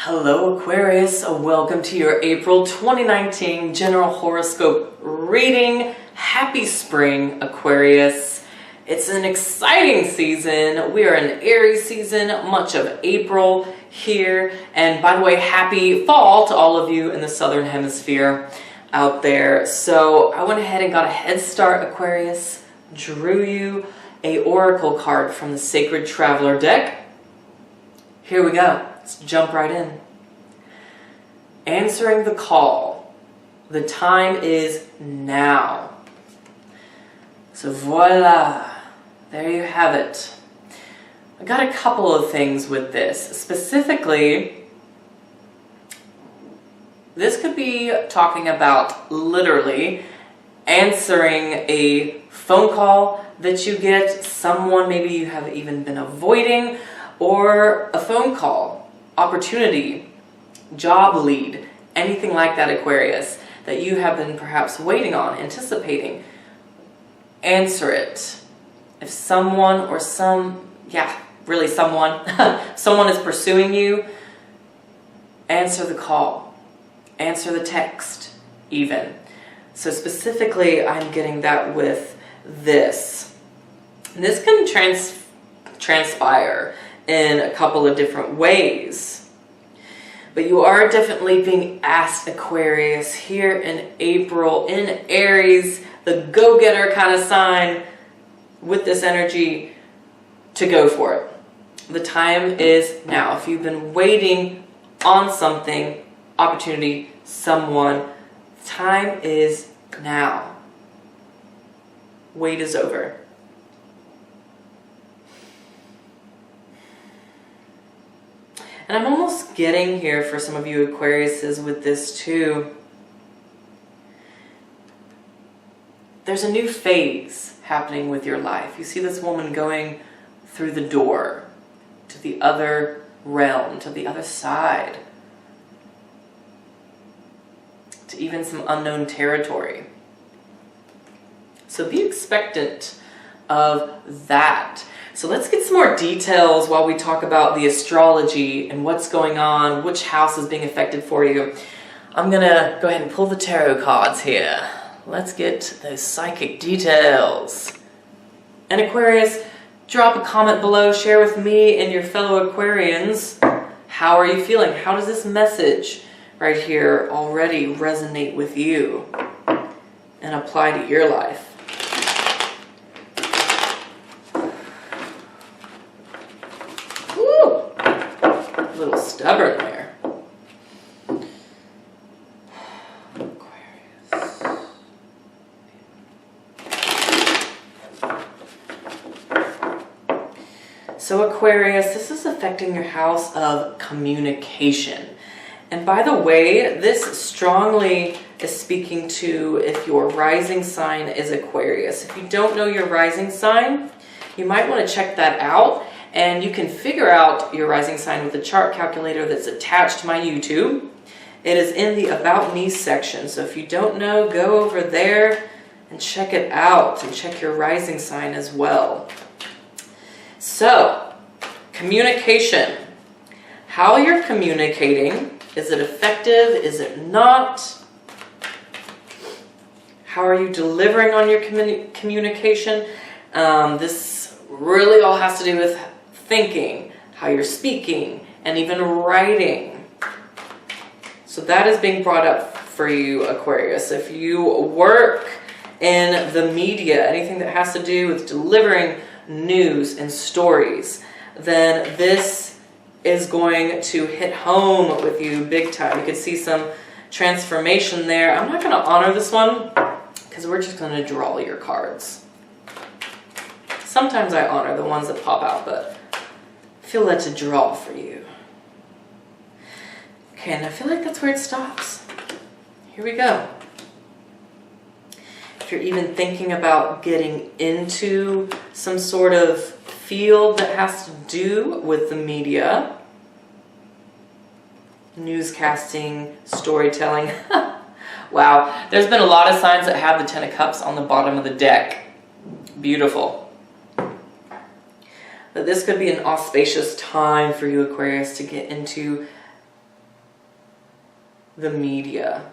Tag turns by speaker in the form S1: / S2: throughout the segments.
S1: Hello Aquarius, welcome to your April 2019 general horoscope reading. Happy spring, Aquarius. It's an exciting season. We are in Aries season, much of April here. And by the way, happy fall to all of you in the Southern Hemisphere out there. So I went ahead and got a head start, Aquarius. Drew you a oracle card from the Sacred Traveler deck. Here we go. Let's jump right in. Answering the call. The time is now. So voila. There you have it. I got a couple of things with this. Specifically, this could be talking about literally answering a phone call that you get, someone maybe you have even been avoiding, or a phone call, opportunity, job lead, anything like that, Aquarius, that you have been perhaps waiting on, anticipating. Answer it. If someone or someone is pursuing you, answer the call. Answer the text, even. So specifically, I'm getting that with this. And this can transpire in a couple of different ways. But you are definitely being asked, Aquarius, here in April, in Aries, the go-getter kind of sign with this energy, to go for it. The time is now. If you've been waiting on something, opportunity, someone, time is now. Wait is over. And I'm almost getting here for some of you Aquariuses with this too. There's a new phase happening with your life. You see this woman going through the door to the other realm, to the other side, to even some unknown territory. So be expectant of that. So let's get some more details while we talk about the astrology and what's going on, which house is being affected for you. I'm gonna go ahead and pull the tarot cards here. Let's get those psychic details. And Aquarius, drop a comment below, share with me and your fellow Aquarians, how are you feeling? How does this message right here already resonate with you and apply to your life? Woo! A little stubborn there. So Aquarius, this is affecting your house of communication. And by the way, this strongly is speaking to if your rising sign is Aquarius. If you don't know your rising sign, you might want to check that out. And you can figure out your rising sign with the chart calculator that's attached to my YouTube. It is in the About Me section. So if you don't know, go over there and check it out and check your rising sign as well. So, communication. How you're communicating. Is it effective? Is it not? How are you delivering on your communication? This really all has to do with thinking, how you're speaking, and even writing. So that is being brought up for you, Aquarius. If you work in the media, anything that has to do with delivering news and stories, then this is going to hit home with you big time. You can see some transformation there. I'm not going to honor this one because we're just going to draw your cards. Sometimes I honor the ones that pop out, but I feel led to draw for you. Okay, and I feel like that's where it stops. Here we go. If you're even thinking about getting into some sort of field that has to do with the media, newscasting, storytelling. Wow, there's been a lot of signs that have the Ten of Cups on the bottom of the deck. Beautiful. But this could be an auspicious time for you, Aquarius, to get into the media,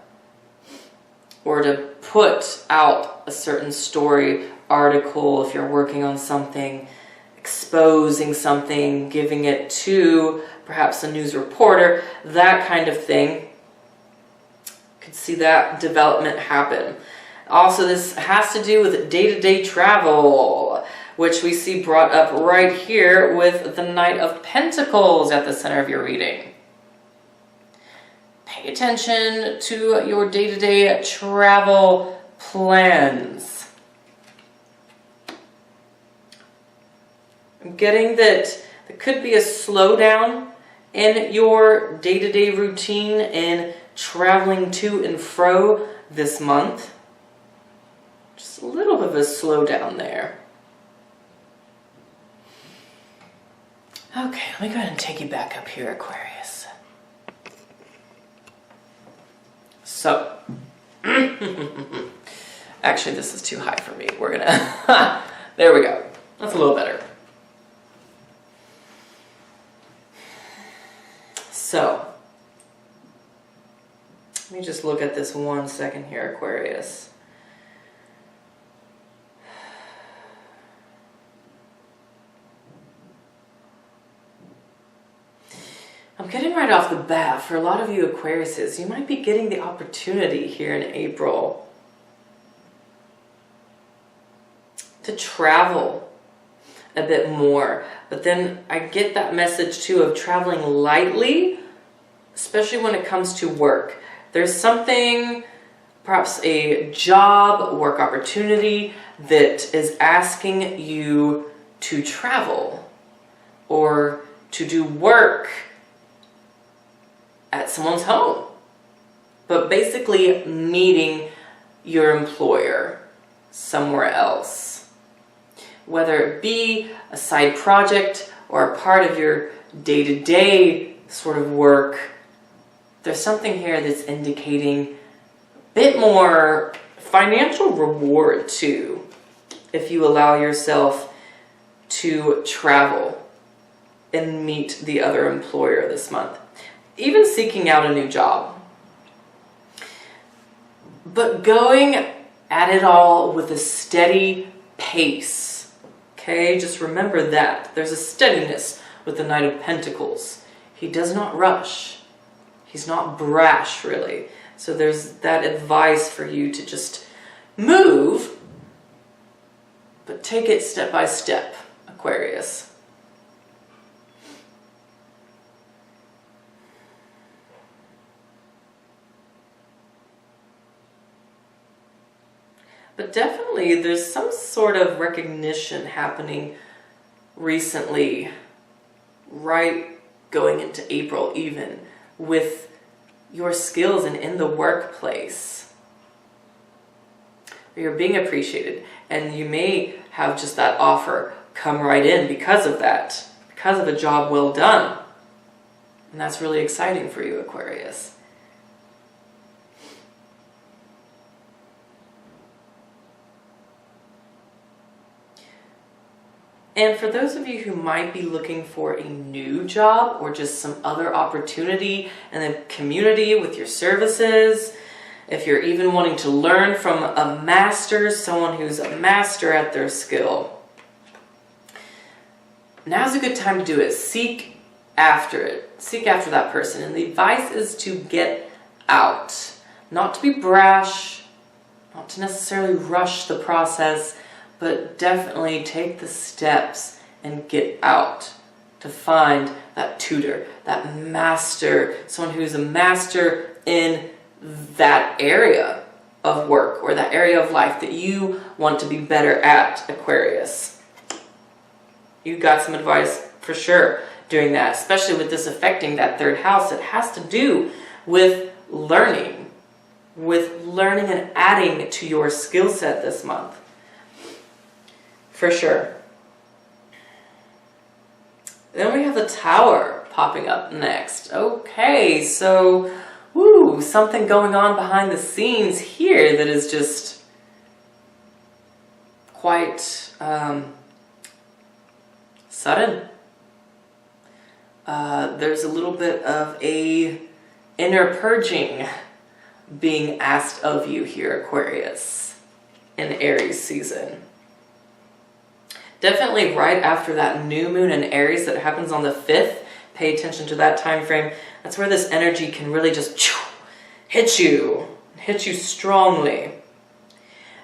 S1: or to put out a certain story, article, if you're working on something, exposing something, giving it to perhaps a news reporter, that kind of thing. Could see that development happen. Also, this has to do with day-to-day travel, which we see brought up right here with the Knight of Pentacles at the center of your reading. Pay attention to your day-to-day travel plans. I'm getting that there could be a slowdown in your day-to-day routine in traveling to and fro this month. Just a little bit of a slowdown there. Okay, let me go ahead and take you back up here, Aquarius. So, actually this is too high for me. We're gonna, there we go. That's a little better. So, let me just look at this 1 second here, Aquarius. I'm getting right off the bat, for a lot of you Aquariuses, you might be getting the opportunity here in April to travel a bit more. But then I get that message too of traveling lightly, especially when it comes to work. There's something, perhaps a job, work opportunity that is asking you to travel or to do work at someone's home, but basically meeting your employer somewhere else. Whether it be a side project or a part of your day-to-day sort of work, there's something here that's indicating a bit more financial reward too, if you allow yourself to travel and meet the other employer this month. Even seeking out a new job. But going at it all with a steady pace. Okay, just remember that. There's a steadiness with the Knight of Pentacles. He does not rush. He's not brash, really. So there's that advice for you to just move, but take it step by step, Aquarius. But definitely there's some sort of recognition happening recently, right going into April even, with your skills and in the workplace. You're being appreciated, and you may have just that offer come right in because of that, because of a job well done. And that's really exciting for you, Aquarius. And for those of you who might be looking for a new job or just some other opportunity in the community with your services, if you're even wanting to learn from a master, someone who's a master at their skill, now's a good time to do it. Seek after it. Seek after that person. And the advice is to get out. Not to be brash, not to necessarily rush the process, but definitely take the steps and get out to find that tutor, that master, someone who's a master in that area of work or that area of life that you want to be better at, Aquarius. You got some advice for sure doing that, especially with this affecting that third house. It has to do with learning and adding to your skill set this month. For sure. Then we have the Tower popping up next. Okay, so, something going on behind the scenes here that is just quite sudden. There's a little bit of a inner purging being asked of you here, Aquarius, in Aries season. Definitely right after that new moon in Aries that happens on the 5th, pay attention to that time frame. That's where this energy can really just hit you strongly.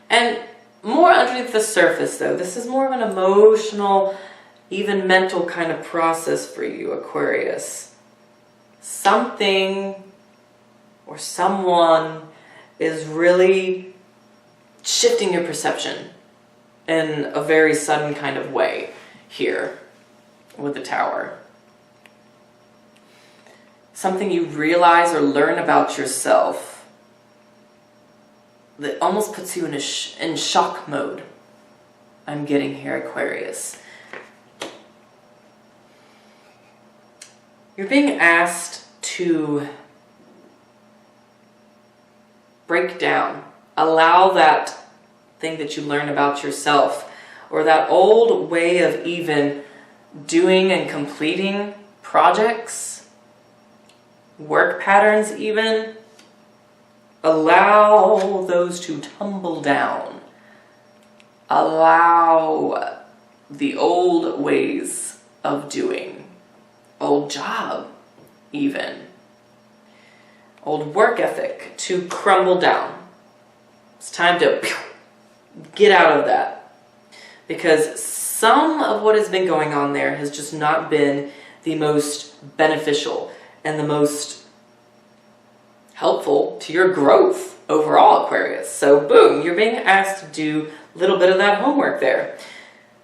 S1: And more underneath the surface though, this is more of an emotional, even mental kind of process for you, Aquarius. Something or someone is really shifting your perception in a very sudden kind of way here with the Tower. Something you realize or learn about yourself that almost puts you in shock mode. I'm getting here, Aquarius. You're being asked to break down, allow that thing that you learn about yourself, or that old way of even doing and completing projects, work patterns even, allow those to tumble down. Allow the old ways of doing, old job even, old work ethic to crumble down. It's time to get out of that, because some of what has been going on there has just not been the most beneficial and the most helpful to your growth overall, Aquarius. So boom, you're being asked to do a little bit of that homework there.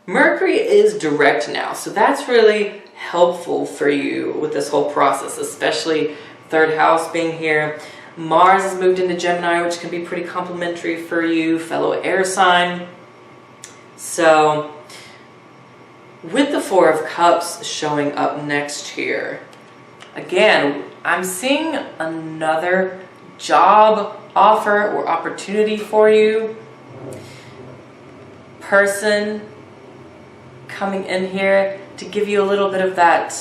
S1: Mercury is direct now, so that's really helpful for you with this whole process, especially 3rd house being here. Mars has moved into Gemini, which can be pretty complimentary for you, fellow air sign. So with the 4 of Cups showing up next here, again, I'm seeing another job offer or opportunity for you. Person coming in here to give you a little bit of that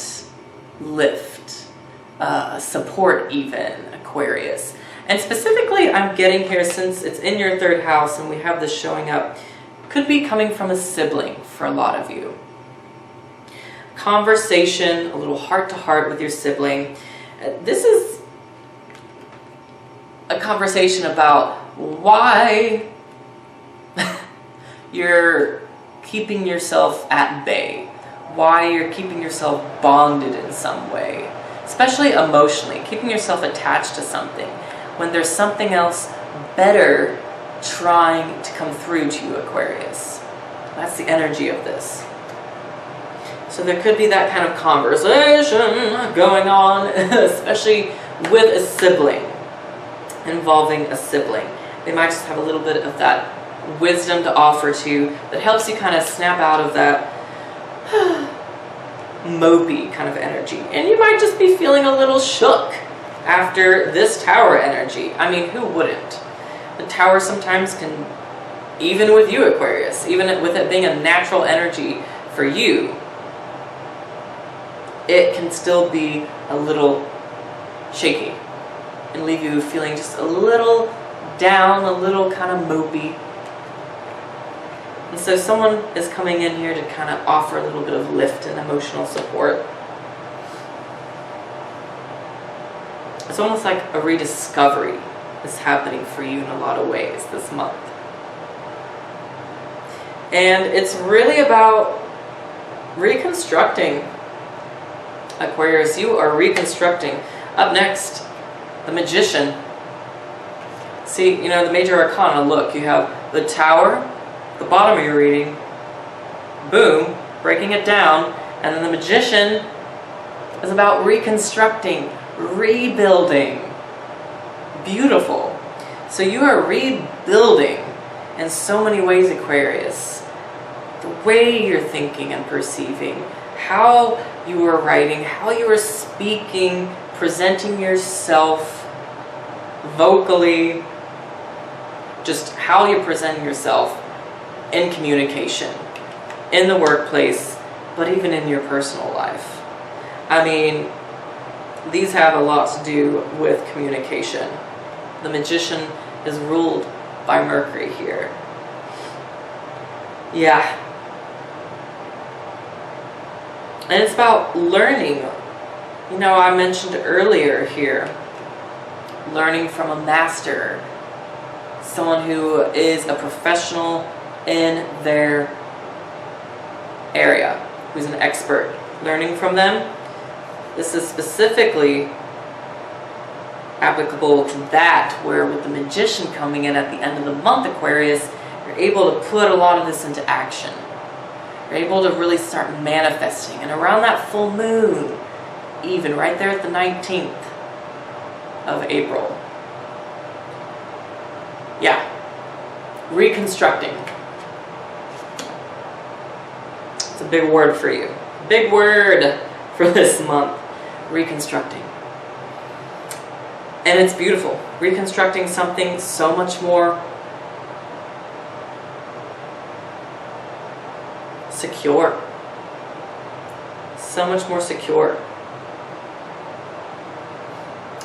S1: lift, support even, Aquarius. And specifically, I'm getting here, since it's in your 3rd house and we have this showing up, could be coming from a sibling for a lot of you. Conversation, a little heart-to-heart with your sibling. This is a conversation about why you're keeping yourself at bay, why you're keeping yourself bonded in some way, especially emotionally, keeping yourself attached to something when there's something else better trying to come through to you, Aquarius. That's the energy of this. So there could be that kind of conversation going on, especially with a sibling, involving a sibling. They might just have a little bit of that wisdom to offer to you that helps you kind of snap out of that mopey kind of energy. And you might just be feeling a little shook after this Tower energy. I mean, who wouldn't? The Tower sometimes can, even with you, Aquarius, even with it being a natural energy for you, it can still be a little shaky and leave you feeling just a little down, a little kind of mopey. And so someone is coming in here to kind of offer a little bit of lift and emotional support. It's almost like a rediscovery is happening for you in a lot of ways this month. And it's really about reconstructing, Aquarius. You are reconstructing. Up next, the Magician. See, you know, the major arcana, look, you have the Tower, the bottom of your reading, boom, breaking it down, and then the Magician is about reconstructing, rebuilding. Beautiful. So you are rebuilding in so many ways, Aquarius. The way you're thinking and perceiving, how you are writing, how you are speaking, presenting yourself vocally, just how you're presenting yourself in communication, in the workplace, but even in your personal life. I mean, these have a lot to do with communication. The Magician is ruled by Mercury here. Yeah. And it's about learning. You know, I mentioned earlier here, learning from a master, someone who is a professional in their area, who's an expert. Learning from them. This is specifically applicable to that, where with the Magician coming in at the end of the month, Aquarius, you're able to put a lot of this into action. You're able to really start manifesting. And around that full moon, even right there at the 19th of April. Yeah. Reconstructing. It's a big word for you. Big word for this month. Reconstructing. And it's beautiful. Reconstructing something so much more secure. So much more secure.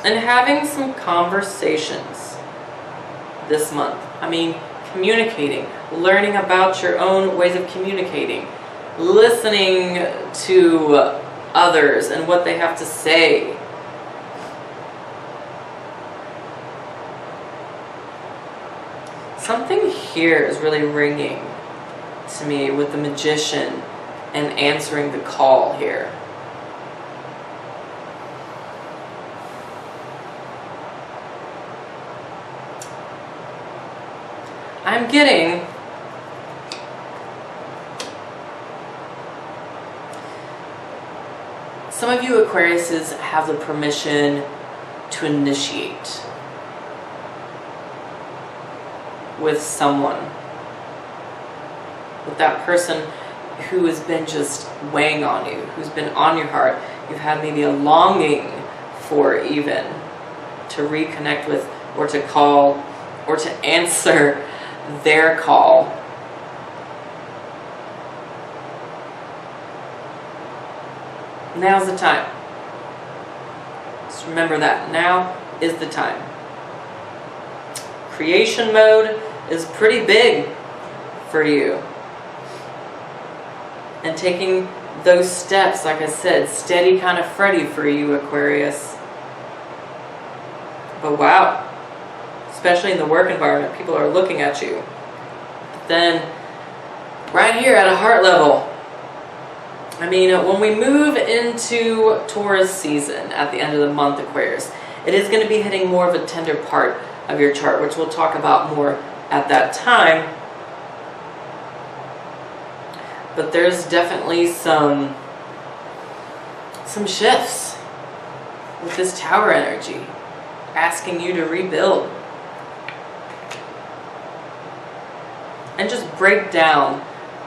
S1: And having some conversations this month. I mean, communicating. Learning about your own ways of communicating. Listening to others and what they have to say. Something here is really ringing to me with the Magician and answering the call here. I'm getting some of you Aquariuses have the permission to initiate with someone, with that person who has been just weighing on you, who's been on your heart. You've had maybe a longing for even to reconnect with, or to call, or to answer their call. Now's the time. Just remember that. Now is the time. Creation mode is pretty big for you. And taking those steps, like I said, steady kind of Freddy for you, Aquarius. But wow. Especially in the work environment, people are looking at you. But then, right here at a heart level, I mean, when we move into Taurus season at the end of the month, Aquarius, it is going to be hitting more of a tender part of your chart, which we'll talk about more at that time. But there's definitely some shifts with this Tower energy, asking you to rebuild. And just break down,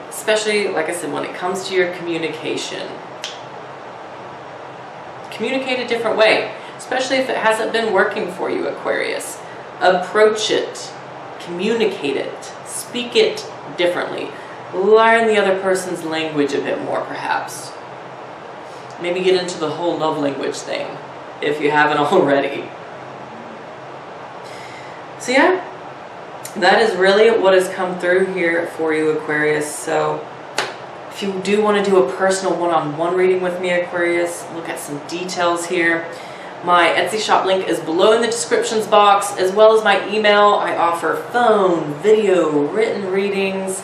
S1: especially, like I said, when it comes to your communication. Communicate a different way, especially if it hasn't been working for you, Aquarius. Approach it, communicate it, speak it differently. Learn the other person's language a bit more, perhaps. Maybe get into the whole love language thing, if you haven't already. So yeah, that is really what has come through here for you, Aquarius. So if you do want to do a personal one-on-one reading with me, Aquarius, look at some details here. My Etsy shop link is below in the descriptions box, as well as my email. I offer phone, video, written readings.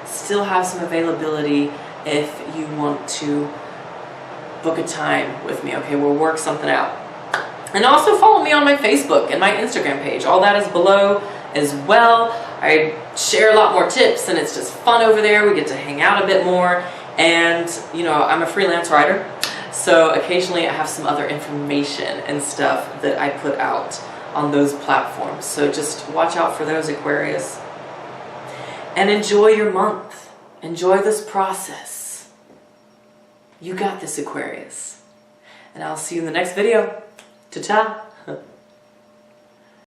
S1: Still have some availability if you want to book a time with me. Okay, we'll work something out. And also follow me on my Facebook and my Instagram page. All that is below as well. I share a lot more tips, and it's just fun over there. We get to hang out a bit more. And, you know, I'm a freelance writer, so occasionally I have some other information and stuff that I put out on those platforms. So just watch out for those, Aquarius. And enjoy your month. Enjoy this process. You got this, Aquarius. And I'll see you in the next video. Ta-ta.